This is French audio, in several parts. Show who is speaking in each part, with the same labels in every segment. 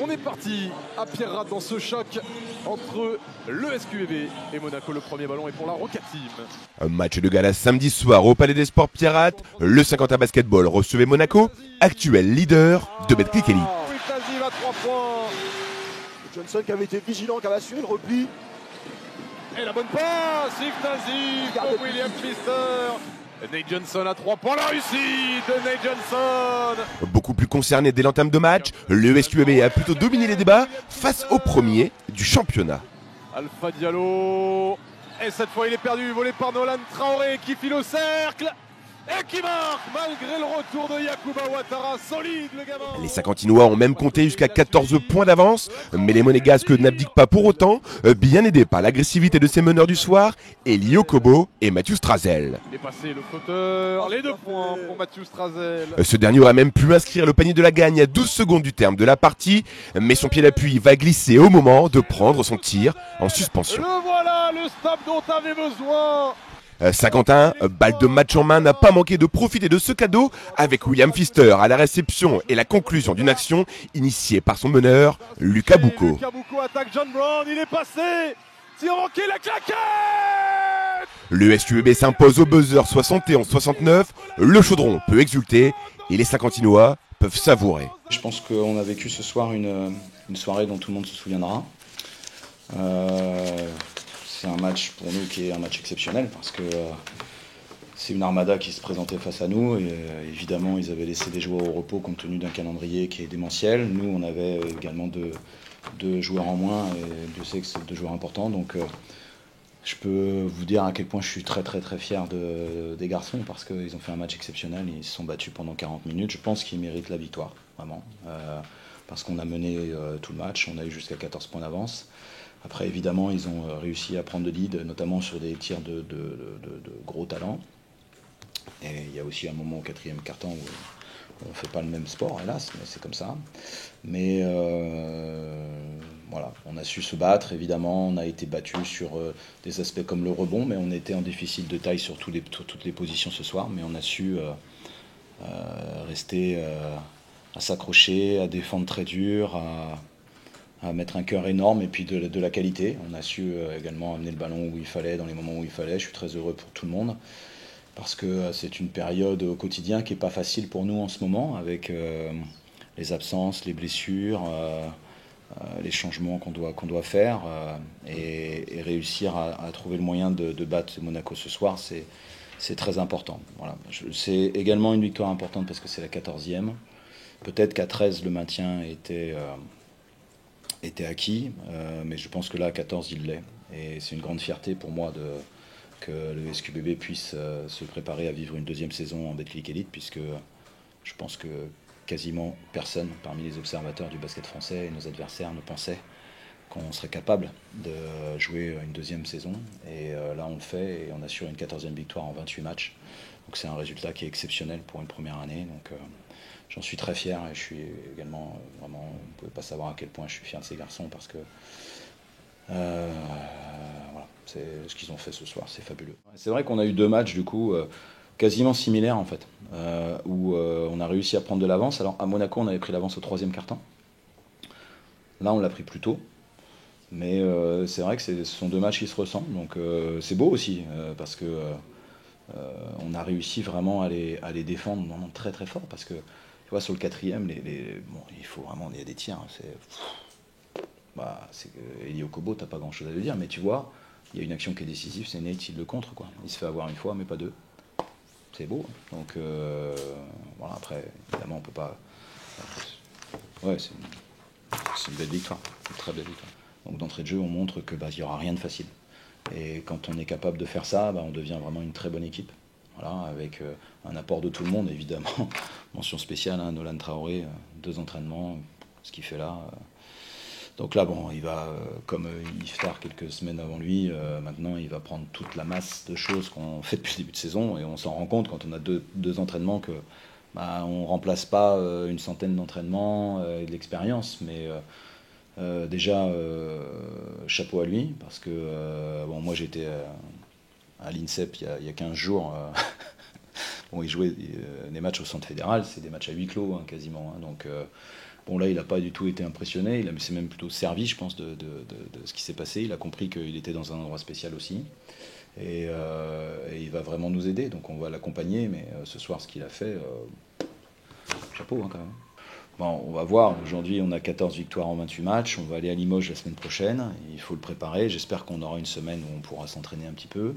Speaker 1: On est parti à Pierre-Rade dans ce choc entre le SQBB et Monaco. Le premier ballon est pour la Roca Team.
Speaker 2: Un match de gala samedi soir au Palais des Sports Pierre-Rade. Le 51 Basketball recevait Monaco, actuel leader de Betclic Elite.
Speaker 1: Tazib à 3 points.
Speaker 3: Johnson qui avait été vigilant, qui avait assuré le repli.
Speaker 1: Et la bonne passe, Yves Tazib pour William Pfister. Nate Johnson à 3 points, la réussite de Nate Johnson.
Speaker 2: Beaucoup plus concerné dès l'entame de match, le SQBB a plutôt dominé les débats face au premier du championnat.
Speaker 1: Alpha Diallo. Et cette fois il est perdu, volé par Nolan Traoré qui file au cercle. Et qui marque malgré le retour de Yacouba Ouattara, solide le gamin.
Speaker 2: Les Sakantinois ont même compté jusqu'à 14 points d'avance, mais les Monégasques n'abdiquent pas pour autant, bien aidés par l'agressivité de ses meneurs du soir, Eli Okobo et Mathieu Strazel.
Speaker 1: Il est passé le flotteur, les 2 points pour Mathieu Strazel.
Speaker 2: Ce dernier aurait même pu inscrire le panier de la gagne à 12 secondes du terme de la partie, mais son pied d'appui va glisser au moment de prendre son tir en suspension.
Speaker 1: Le voilà, le stop dont avait besoin.
Speaker 2: Saint-Quentin, balle de match en main, n'a pas manqué de profiter de ce cadeau avec William Pfister à la réception et la conclusion d'une action initiée par son meneur, Lucas Boucaud.
Speaker 1: Lucas Boucaud attaque John Brown, il est passé. Tir manqué, la claquette.
Speaker 2: Le SQBB s'impose au buzzer 71-69, le chaudron peut exulter et les Saint-Quentinois peuvent savourer.
Speaker 4: Je pense qu'on a vécu ce soir une soirée dont tout le monde se souviendra. C'est un match pour nous qui est un match exceptionnel parce que c'est une armada qui se présentait face à nous et évidemment ils avaient laissé des joueurs au repos compte tenu d'un calendrier qui est démentiel. Nous on avait également deux joueurs en moins et Dieu sait que c'est 2 joueurs importants, donc je peux vous dire à quel point je suis très fier des garçons parce qu'ils ont fait un match exceptionnel, ils se sont battus pendant 40 minutes, je pense qu'ils méritent la victoire, vraiment, parce qu'on a mené tout le match, on a eu jusqu'à 14 points d'avance. Après, évidemment, ils ont réussi à prendre le lead, notamment sur des tirs de gros talent. Et il y a aussi un moment au 4e quart-temps où on ne fait pas le même sport, hélas, mais c'est comme ça. Mais voilà, on a su se battre, évidemment. On a été battu sur des aspects comme le rebond, mais on était en déficit de taille sur toutes les positions ce soir. Mais on a su rester à s'accrocher, à défendre très dur, à mettre un cœur énorme et puis de la qualité. On a su également amener le ballon où il fallait, dans les moments où il fallait. Je suis très heureux pour tout le monde parce que c'est une période au quotidien qui n'est pas facile pour nous en ce moment avec les absences, les blessures, les changements qu'on doit faire et réussir à trouver le moyen de battre Monaco ce soir, c'est très important. Voilà. C'est également une victoire importante parce que c'est la 14e. Peut-être qu'à 13 le maintien était acquis, mais je pense que là à 14 il l'est et c'est une grande fierté pour moi que le SQBB puisse se préparer à vivre une 2e saison en Betclic Elite, puisque je pense que quasiment personne parmi les observateurs du basket français et nos adversaires ne pensait qu'on serait capable de jouer une 2e saison et là on le fait et on assure une 14e victoire en 28 matchs, donc c'est un résultat qui est exceptionnel pour une première année, donc j'en suis très fier et je suis également vraiment, vous ne pouvez pas savoir à quel point je suis fier de ces garçons parce que voilà, c'est ce qu'ils ont fait ce soir, c'est fabuleux. C'est vrai qu'on a eu 2 matchs du coup quasiment similaires en fait, où on a réussi à prendre de l'avance. Alors à Monaco on avait pris l'avance au 3e quart-temps, là on l'a pris plus tôt, mais c'est vrai que ce sont 2 matchs qui se ressemblent, donc c'est beau aussi parce que on a réussi vraiment à les défendre vraiment très fort parce que tu vois, sur le 4e, bon, il faut vraiment, il y a des tirs. C'est Eli Okobo, t'as pas grand chose à lui dire, mais tu vois, il y a une action qui est décisive, c'est Nate, il le contre, quoi. Il se fait avoir une fois, mais pas 2. C'est beau. Donc, voilà, après, évidemment, on peut pas. Ouais, c'est une belle victoire, une très belle victoire. Donc, d'entrée de jeu, on montre que il y aura rien de facile. Et quand on est capable de faire ça, on devient vraiment une très bonne équipe. Voilà, avec un apport de tout le monde, évidemment. Mention spéciale, hein, Nolan Traoré, 2 entraînements, ce qu'il fait là. Donc là, bon, il va, comme Iftar quelques semaines avant lui, maintenant il va prendre toute la masse de choses qu'on fait depuis le début de saison, et on s'en rend compte quand on a deux entraînements que on ne remplace pas une centaine d'entraînements et de l'expérience, mais déjà, chapeau à lui, parce que bon, moi j'étais à l'INSEP il y a 15 jours. Bon, il jouait des matchs au centre fédéral, c'est des matchs à huis clos hein, quasiment. Hein, donc Bon là, il n'a pas du tout été impressionné, il s'est même plutôt servi, je pense, de ce qui s'est passé. Il a compris qu'il était dans un endroit spécial aussi. Et il va vraiment nous aider, donc on va l'accompagner. Mais ce soir, ce qu'il a fait, chapeau quand même. Bon, on va voir. Aujourd'hui, on a 14 victoires en 28 matchs. On va aller à Limoges la semaine prochaine. Il faut le préparer. J'espère qu'on aura une semaine où on pourra s'entraîner un petit peu.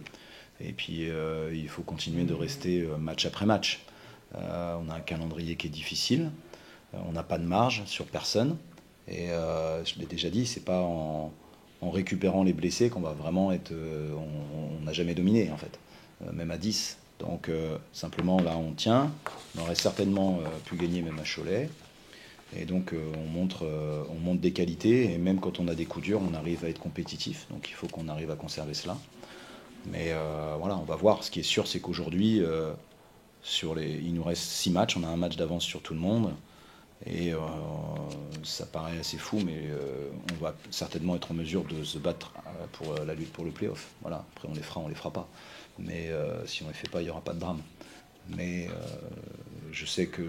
Speaker 4: Et puis, il faut continuer de rester match après match. On a un calendrier qui est difficile. On n'a pas de marge sur personne. Et je l'ai déjà dit, c'est pas en récupérant les blessés qu'on va vraiment être... on n'a jamais dominé, en fait. Même à 10. Donc, simplement, là, on tient. On aurait certainement pu gagner même à Cholet. Et donc on montre des qualités, et même quand on a des coups durs, on arrive à être compétitif. Donc il faut qu'on arrive à conserver cela. Mais voilà, on va voir. Ce qui est sûr, c'est qu'aujourd'hui, il nous reste 6 matchs, on a un match d'avance sur tout le monde. Et ça paraît assez fou, mais on va certainement être en mesure de se battre pour la lutte pour le play-off. Voilà. Après on les fera pas. Mais si on les fait pas, il n'y aura pas de drame. Mais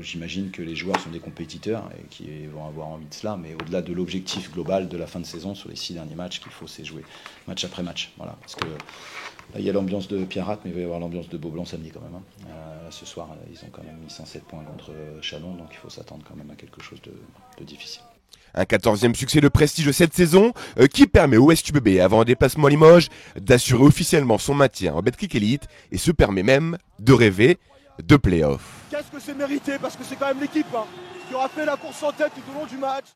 Speaker 4: j'imagine que les joueurs sont des compétiteurs et qui vont avoir envie de cela, mais au-delà de l'objectif global de la fin de saison sur les 6 derniers matchs qu'il faut, c'est jouer match après match. Voilà, parce que là, il y a l'ambiance de Pierrat, mais il va y avoir l'ambiance de Beaublanc samedi quand même. Ce soir, ils ont quand même mis 107 points contre Chalon, donc il faut s'attendre quand même à quelque chose de difficile.
Speaker 2: Un 14e succès de prestige cette saison qui permet au SQBB, avant un déplacement à Limoges, d'assurer officiellement son maintien en Betclic Elite et se permet même de rêver de play-off.
Speaker 3: Qu'est-ce que c'est mérité, parce que c'est quand même l'équipe qui aura fait la course en tête tout au long du match.